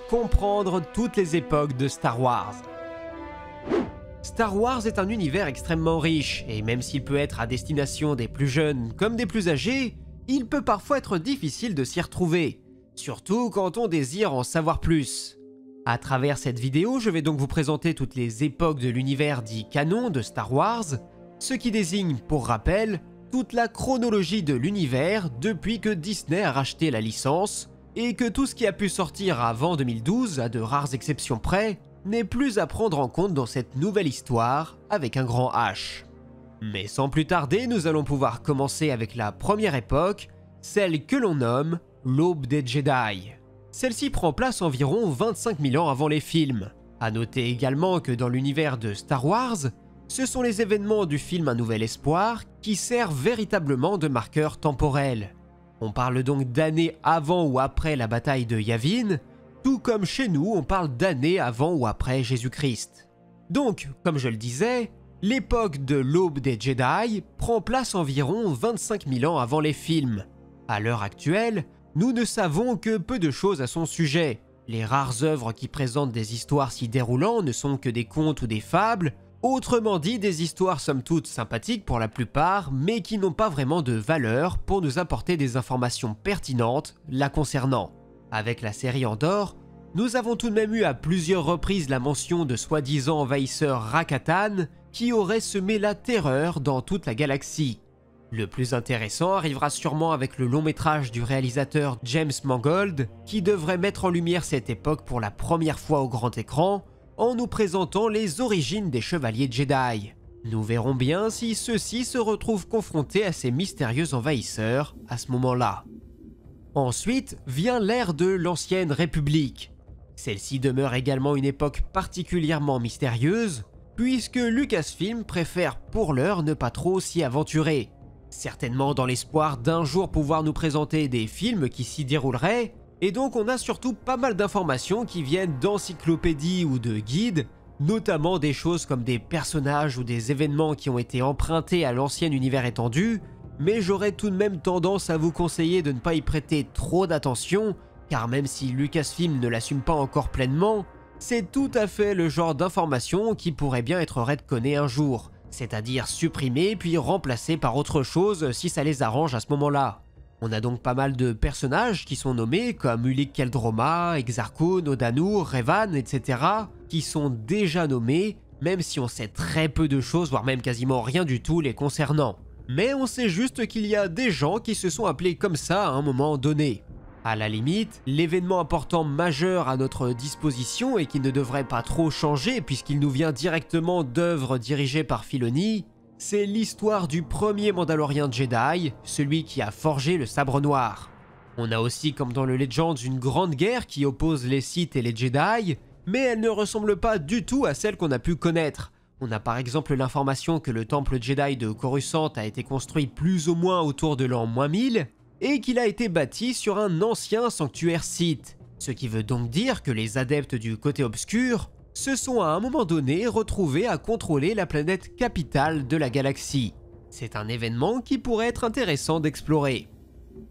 comprendre toutes les époques de Star Wars. Star Wars est un univers extrêmement riche, et même s'il peut être à destination des plus jeunes comme des plus âgés, il peut parfois être difficile de s'y retrouver, surtout quand on désire en savoir plus. À travers cette vidéo, je vais donc vous présenter toutes les époques de l'univers dit canon de Star Wars, ce qui désigne, pour rappel, toute la chronologie de l'univers depuis que Disney a racheté la licence, et que tout ce qui a pu sortir avant 2012, à de rares exceptions près, n'est plus à prendre en compte dans cette nouvelle histoire avec un grand H. Mais sans plus tarder, nous allons pouvoir commencer avec la première époque, celle que l'on nomme l'aube des Jedi. Celle-ci prend place environ 25 000 ans avant les films. À noter également que dans l'univers de Star Wars, ce sont les événements du film Un Nouvel Espoir qui servent véritablement de marqueurs temporels. On parle donc d'années avant ou après la bataille de Yavin, tout comme chez nous on parle d'années avant ou après Jésus-Christ. Donc, comme je le disais, l'époque de l'aube des Jedi prend place environ 25 000 ans avant les films. À l'heure actuelle, nous ne savons que peu de choses à son sujet. Les rares œuvres qui présentent des histoires s'y déroulant ne sont que des contes ou des fables, autrement dit des histoires somme toute sympathiques pour la plupart, mais qui n'ont pas vraiment de valeur pour nous apporter des informations pertinentes la concernant. Avec la série Andor, nous avons tout de même eu à plusieurs reprises la mention de soi-disant envahisseurs Rakatan qui auraient semé la terreur dans toute la galaxie. Le plus intéressant arrivera sûrement avec le long métrage du réalisateur James Mangold qui devrait mettre en lumière cette époque pour la première fois au grand écran en nous présentant les origines des chevaliers Jedi. Nous verrons bien si ceux-ci se retrouvent confrontés à ces mystérieux envahisseurs à ce moment-là. Ensuite vient l'ère de l'Ancienne République. Celle-ci demeure également une époque particulièrement mystérieuse, puisque Lucasfilm préfère pour l'heure ne pas trop s'y aventurer. Certainement dans l'espoir d'un jour pouvoir nous présenter des films qui s'y dérouleraient, et donc on a surtout pas mal d'informations qui viennent d'encyclopédies ou de guides, notamment des choses comme des personnages ou des événements qui ont été empruntés à l'ancien univers étendu, mais j'aurais tout de même tendance à vous conseiller de ne pas y prêter trop d'attention, car même si Lucasfilm ne l'assume pas encore pleinement, c'est tout à fait le genre d'information qui pourrait bien être retconné un jour, c'est-à-dire supprimé puis remplacé par autre chose si ça les arrange à ce moment-là. On a donc pas mal de personnages qui sont nommés comme Ulic Qel-Droma, Exar Kun, Oda-Nur, Revan, etc. qui sont déjà nommés, même si on sait très peu de choses, voire même quasiment rien du tout les concernant. Mais on sait juste qu'il y a des gens qui se sont appelés comme ça à un moment donné. À la limite, l'événement important majeur à notre disposition et qui ne devrait pas trop changer puisqu'il nous vient directement d'œuvres dirigées par Filoni, c'est l'histoire du premier Mandalorien Jedi, celui qui a forgé le sabre noir. On a aussi, comme dans le Legends, une grande guerre qui oppose les Sith et les Jedi, mais elle ne ressemble pas du tout à celle qu'on a pu connaître. On a par exemple l'information que le temple Jedi de Coruscant a été construit plus ou moins autour de l'an -1000, et qu'il a été bâti sur un ancien sanctuaire Sith, ce qui veut donc dire que les adeptes du côté obscur se sont à un moment donné retrouvés à contrôler la planète capitale de la galaxie. C'est un événement qui pourrait être intéressant d'explorer.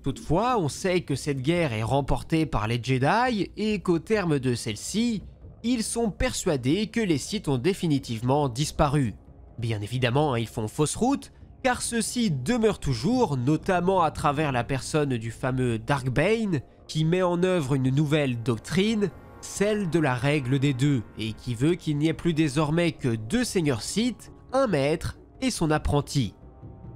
Toutefois, on sait que cette guerre est remportée par les Jedi et qu'au terme de celle-ci, ils sont persuadés que les Sith ont définitivement disparu. Bien évidemment, ils font fausse route, car ceux-ci demeurent toujours, notamment à travers la personne du fameux Dark Bane, qui met en œuvre une nouvelle doctrine, celle de la règle des deux, et qui veut qu'il n'y ait plus désormais que deux seigneurs Sith, un maître et son apprenti.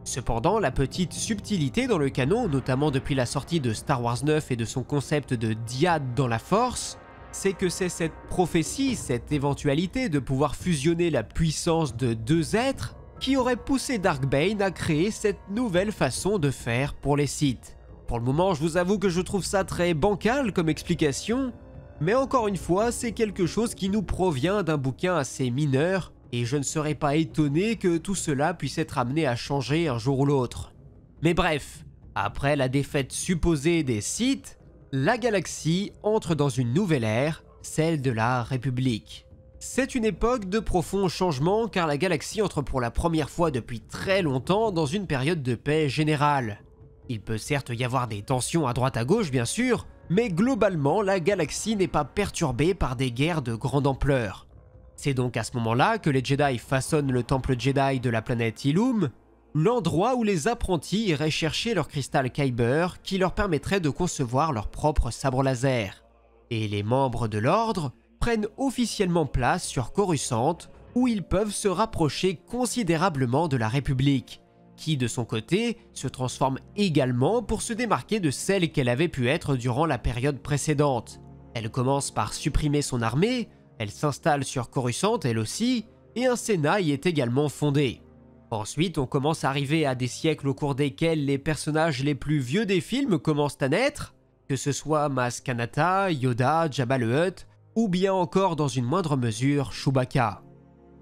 Cependant, la petite subtilité dans le canon, notamment depuis la sortie de Star Wars 9 et de son concept de dyade dans la Force, c'est que c'est cette prophétie, cette éventualité de pouvoir fusionner la puissance de deux êtres qui aurait poussé Dark Bane à créer cette nouvelle façon de faire pour les Sith. Pour le moment, je vous avoue que je trouve ça très bancal comme explication, mais encore une fois, c'est quelque chose qui nous provient d'un bouquin assez mineur, et je ne serais pas étonné que tout cela puisse être amené à changer un jour ou l'autre. Mais bref, après la défaite supposée des Sith, la galaxie entre dans une nouvelle ère, celle de la République. C'est une époque de profonds changements car la galaxie entre pour la première fois depuis très longtemps dans une période de paix générale. Il peut certes y avoir des tensions à droite à gauche bien sûr, Mais globalement, la galaxie n'est pas perturbée par des guerres de grande ampleur. C'est donc à ce moment-là que les Jedi façonnent le temple Jedi de la planète Ilum, l'endroit où les apprentis iraient chercher leur cristal Kyber qui leur permettrait de concevoir leur propre sabre laser. Et les membres de l'ordre prennent officiellement place sur Coruscant, où ils peuvent se rapprocher considérablement de la République, qui de son côté se transforme également pour se démarquer de celle qu'elle avait pu être durant la période précédente. Elle commence par supprimer son armée, elle s'installe sur Coruscant elle aussi, et un Sénat y est également fondé. Ensuite, on commence à arriver à des siècles au cours desquels les personnages les plus vieux des films commencent à naître, que ce soit Maz Kanata, Yoda, Jabba le Hutt, ou bien encore dans une moindre mesure Chewbacca.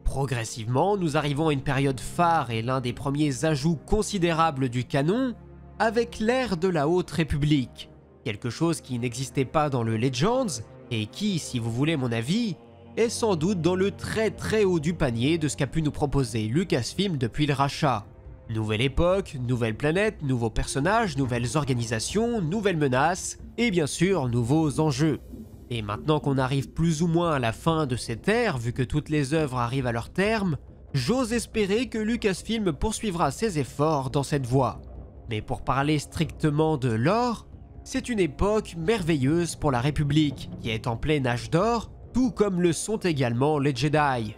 Progressivement, nous arrivons à une période phare et l'un des premiers ajouts considérables du canon, avec l'ère de la Haute République, quelque chose qui n'existait pas dans le Legends, et qui, si vous voulez mon avis, est sans doute dans le très haut du panier de ce qu'a pu nous proposer Lucasfilm depuis le rachat. Nouvelle époque, nouvelle planète, nouveaux personnages, nouvelles organisations, nouvelles menaces, et bien sûr, nouveaux enjeux. Et maintenant qu'on arrive plus ou moins à la fin de cette ère, vu que toutes les œuvres arrivent à leur terme, j'ose espérer que Lucasfilm poursuivra ses efforts dans cette voie. Mais pour parler strictement de lore, c'est une époque merveilleuse pour la République, qui est en plein âge d'or, tout comme le sont également les Jedi.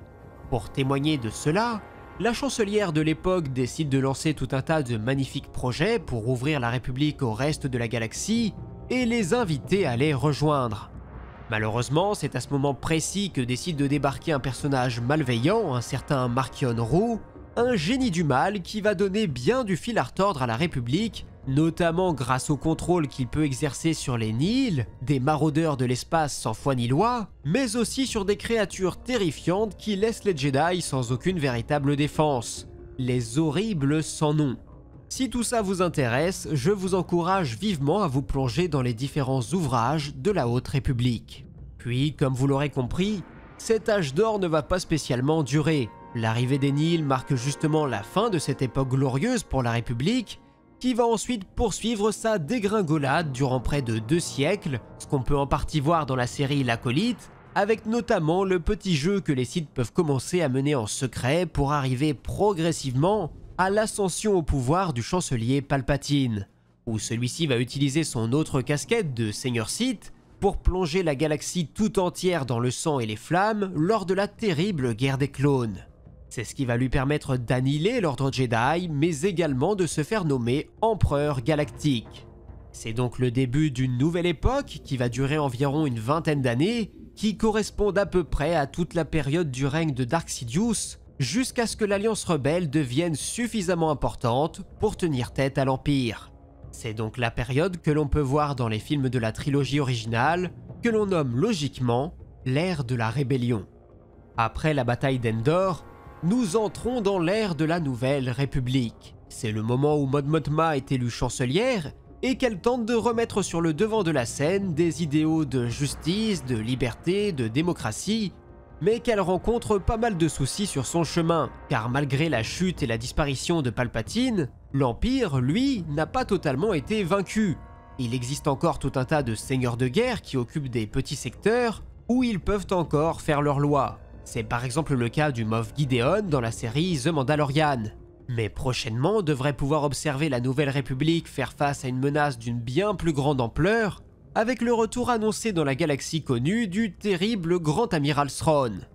Pour témoigner de cela, la chancelière de l'époque décide de lancer tout un tas de magnifiques projets pour ouvrir la République au reste de la galaxie et les inviter à les rejoindre. Malheureusement, c'est à ce moment précis que décide de débarquer un personnage malveillant, un certain Marchion Ro, un génie du mal qui va donner bien du fil à retordre à la République, notamment grâce au contrôle qu'il peut exercer sur les Nihil, des maraudeurs de l'espace sans foi ni loi, mais aussi sur des créatures terrifiantes qui laissent les Jedi sans aucune véritable défense, les horribles sans nom. Si tout ça vous intéresse, je vous encourage vivement à vous plonger dans les différents ouvrages de la Haute République. Puis, comme vous l'aurez compris, cet âge d'or ne va pas spécialement durer. L'arrivée des Nihil marque justement la fin de cette époque glorieuse pour la République, qui va ensuite poursuivre sa dégringolade durant près de 2 siècles, ce qu'on peut en partie voir dans la série L'Acolyte, avec notamment le petit jeu que les Sith peuvent commencer à mener en secret pour arriver progressivement à l'ascension au pouvoir du chancelier Palpatine, où celui-ci va utiliser son autre casquette de Seigneur Sith pour plonger la galaxie tout entière dans le sang et les flammes lors de la terrible guerre des clones. C'est ce qui va lui permettre d'annihiler l'ordre Jedi, mais également de se faire nommer Empereur Galactique. C'est donc le début d'une nouvelle époque qui va durer environ une vingtaine d'années, qui correspondent à peu près à toute la période du règne de Dark Sidious, jusqu'à ce que l'Alliance rebelle devienne suffisamment importante pour tenir tête à l'Empire. C'est donc la période que l'on peut voir dans les films de la trilogie originale, que l'on nomme logiquement l'ère de la rébellion. Après la bataille d'Endor, nous entrons dans l'ère de la Nouvelle République. C'est le moment où Mon Mothma est élue chancelière et qu'elle tente de remettre sur le devant de la scène des idéaux de justice, de liberté, de démocratie, mais qu'elle rencontre pas mal de soucis sur son chemin, car malgré la chute et la disparition de Palpatine, l'Empire, lui, n'a pas totalement été vaincu. Il existe encore tout un tas de seigneurs de guerre qui occupent des petits secteurs où ils peuvent encore faire leur loi. C'est par exemple le cas du Moff Gideon dans la série The Mandalorian. Mais prochainement, on devrait pouvoir observer la Nouvelle République faire face à une menace d'une bien plus grande ampleur, avec le retour annoncé dans la galaxie connue du terrible Grand Amiral Thrawn.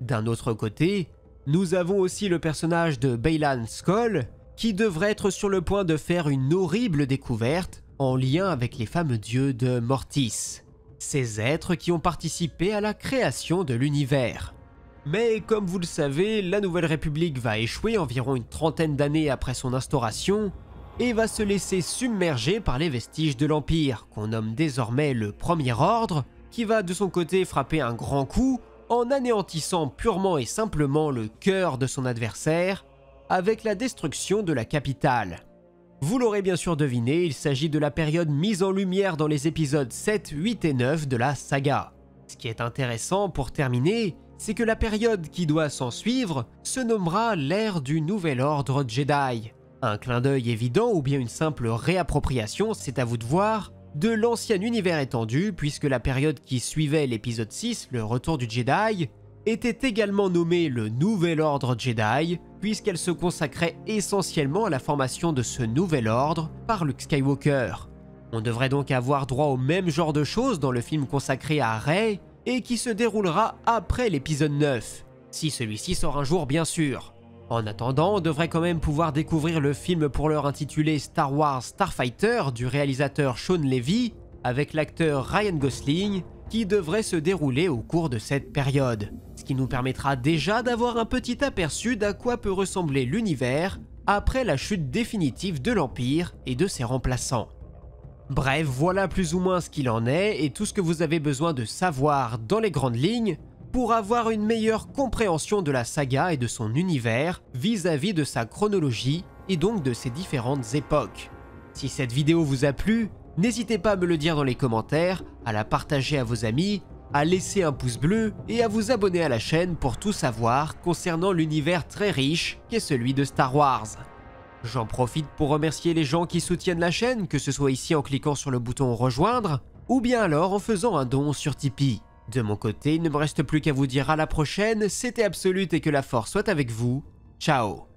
D'un autre côté, nous avons aussi le personnage de Baylan Skoll, qui devrait être sur le point de faire une horrible découverte en lien avec les fameux dieux de Mortis, ces êtres qui ont participé à la création de l'univers. Mais comme vous le savez, la Nouvelle République va échouer environ une trentaine d'années après son instauration et va se laisser submerger par les vestiges de l'Empire, qu'on nomme désormais le Premier Ordre, qui va de son côté frapper un grand coup en anéantissant purement et simplement le cœur de son adversaire avec la destruction de la capitale. Vous l'aurez bien sûr deviné, il s'agit de la période mise en lumière dans les épisodes 7, 8 et 9 de la saga. Ce qui est intéressant pour terminer, c'est que la période qui doit s'en suivre se nommera l'ère du Nouvel Ordre Jedi. Un clin d'œil évident ou bien une simple réappropriation, c'est à vous de voir, de l'ancien univers étendu, puisque la période qui suivait l'épisode 6, le retour du Jedi, était également nommée le Nouvel Ordre Jedi, puisqu'elle se consacrait essentiellement à la formation de ce nouvel ordre par Luke Skywalker. On devrait donc avoir droit au même genre de choses dans le film consacré à Rey, et qui se déroulera après l'épisode 9, si celui-ci sort un jour bien sûr. En attendant, on devrait quand même pouvoir découvrir le film pour l'heure intitulé Star Wars Starfighter du réalisateur Sean Levy, avec l'acteur Ryan Gosling, qui devrait se dérouler au cours de cette période. Ce qui nous permettra déjà d'avoir un petit aperçu d'à quoi peut ressembler l'univers après la chute définitive de l'Empire et de ses remplaçants. Bref, voilà plus ou moins ce qu'il en est et tout ce que vous avez besoin de savoir dans les grandes lignes pour avoir une meilleure compréhension de la saga et de son univers vis-à-vis de sa chronologie et donc de ses différentes époques. Si cette vidéo vous a plu, n'hésitez pas à me le dire dans les commentaires, à la partager à vos amis, à laisser un pouce bleu et à vous abonner à la chaîne pour tout savoir concernant l'univers très riche qu'est celui de Star Wars. J'en profite pour remercier les gens qui soutiennent la chaîne, que ce soit ici en cliquant sur le bouton rejoindre, ou bien alors en faisant un don sur Tipeee. De mon côté, il ne me reste plus qu'à vous dire à la prochaine, c'était Absolute et que la force soit avec vous. Ciao.